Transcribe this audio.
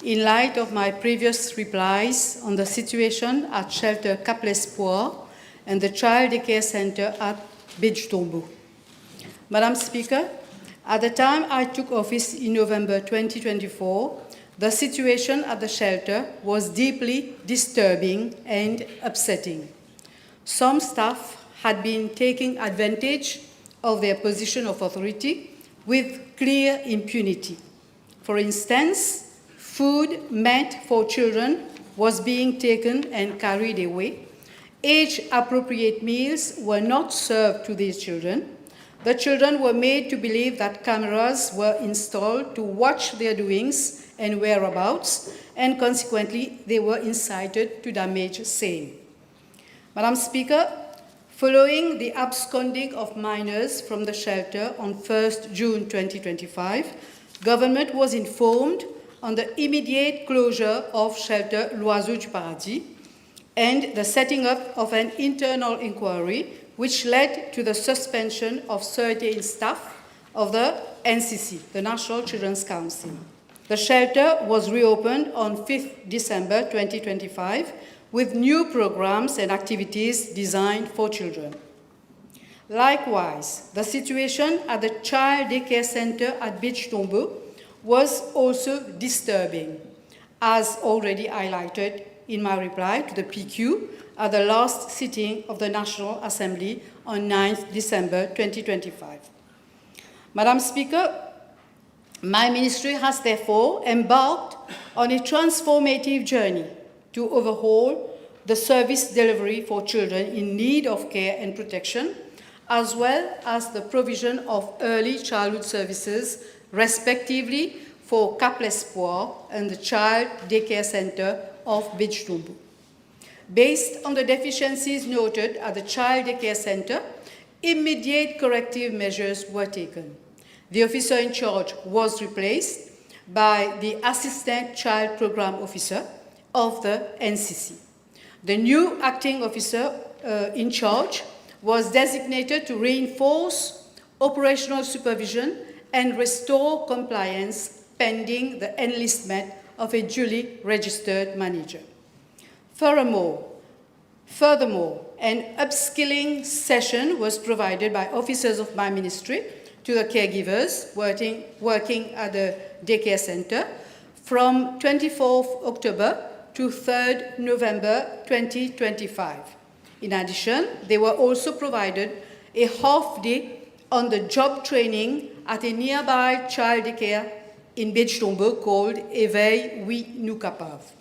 in light of my previous replies on the situation at shelter Cap l'Espoir and the child daycare center at Tombeau. Madam Speaker, at the time I took office in November 2024, the situation at the shelter was deeply disturbing and upsetting. Some staff had been taking advantage of their position of authority with clear impunity. For instance, food meant for children was being taken and carried away. Age-appropriate meals were not served to these children. The children were made to believe that cameras were installed to watch their doings and whereabouts, and consequently, they were incited to damage same. Madam Speaker, following the absconding of minors from the shelter on 1st June 2025, government was informed on the immediate closure of shelter L'Oiseau du Paradis and the setting up of an internal inquiry which led to the suspension of 13 staff of the NCC, the National Children's Council. The shelter was reopened on 5th December 2025 with new programs and activities designed for children. Likewise, the situation at the child daycare center at Tombeau was also disturbing, as already highlighted in my reply to the PQ at the last sitting of the National Assembly on 9th December 2025. Madam Speaker, my ministry has therefore embarked on a transformative journey to overhaul the service delivery for children in need of care and protection, as well as the provision of early childhood services, respectively, for Cap l'Espoir and the Child Daycare Center of Tombeau. Based on the deficiencies noted at the Child Daycare Center, immediate corrective measures were taken. The officer in charge was replaced by the Assistant Child Program Officer of the NCC. The new acting officer in charge was designated to reinforce operational supervision and restore compliance pending the enlistment of a duly registered manager. Furthermore, an upskilling session was provided by officers of my ministry to the caregivers working at the daycare center from 24th October to 3rd November 2025. In addition, they were also provided a half-day on-the-job training at a nearby child daycare in Tombeau called Éveil, oui, nous capables.